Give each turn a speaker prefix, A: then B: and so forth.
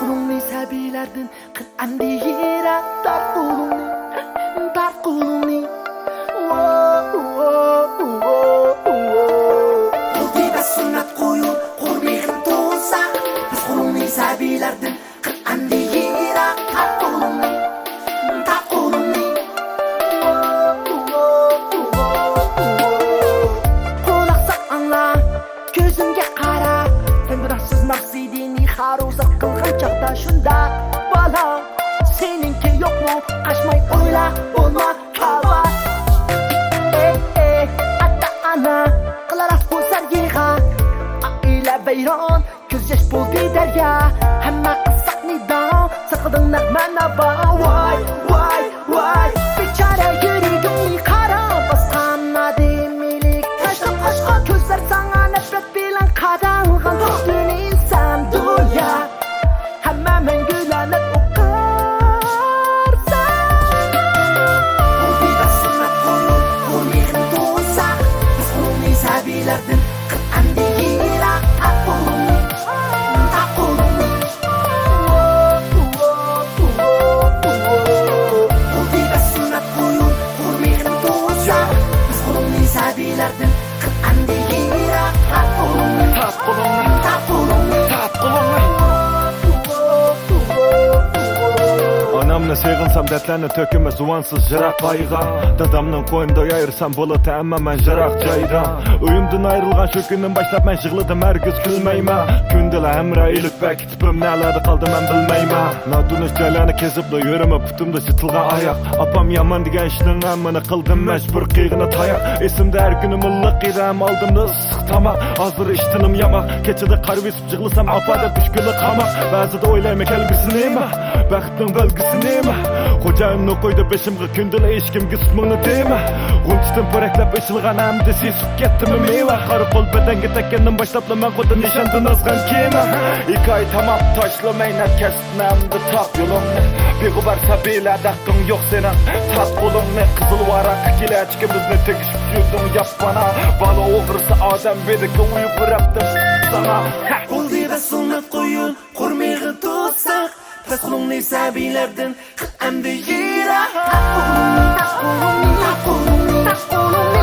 A: qolugni sabilardan qil'andi yirak Tart qolugni, Tart qolugni. Quldiba sunnat qo'yib, qurmeg'im to'sa, biz qolugni sabilardan qil'andi yirak Tart qolugni, Tart qolugni. Quloq angla, ko'zimga qara, sen bilaksiz maqsadingni xarosa qilgan chaqda shunda bola seninki yo'qmi qashmay o'yla bo'lma kalva ata ana qilaras bo'lsar yig'a oila bayron ko'z yosh bo'ldi daryo hamma qisqni down saqading nag'mana ba voy voy voy bechora yuragimni qara bosqanma demilik qashqa qashqa ko'zlar sana nafrat bilan qadalgan to'g'ri inson dunyo hamma mangulanib o'qirsa quldiba sunnat qo'yib qulmeg'im to'sa biz qulugni sabilardan qil'andi yirak Tart qolugni, Tart qolugni. Quldiba sunnat qo'yib qulmeg'im to'sa biz qulugni sabilardan qil'andi yirak Tart qolugni, Tart qolugni, Tart qolugni, Tart qolugni.
B: Anamla sevgilsam dertlerine töküme zuvansız jırak kayga Dadamның koyunda yayırsam bulutu amma men jırak jayda Uyumdan ayrılgan şu günden başlap men jığlıdım her güz külmeyme Kündüle emre ilik belki tipim nelerde kaldı men bilmeyme Nadunuş jaylani kezipli yürüme putumda jıtılgan ayak Apam yaman digen işinin emmini kıldım mecbur kıyığına tayak Esimde her günüm ıllık irem aldımda ıssık tamak Hazır iştinim yamak Keçide karvisip jığlısam apada düşkülü kamak Bazıda oylayma kelgisini mi Bəxtning belgisini mi Xo'jayimni qo'ydi beshimga kundila eshkim qismini deymi G'unchidan po'raklab ichilgan amdi sesib ketdimi meva Qari qo'l badanga tekkandan boshlab men qo'lda nishondan ozgan kema Ikki oy tamom tashlamay nakasnamdi top yo'limni Beg'ubar sabilarda haqqing yo'q sening Tart qolugni qizil varaq kelajagimizni tegishib yurdim yapana Bola o'g'risi odam bedika uyib rabdim sana
A: Quldiba sunnat qo'yib qurmeg'im to'sa biz qulugni sabilardan qil'andi yirak Tart qolugni, Tart qolugni, Tart qolugni.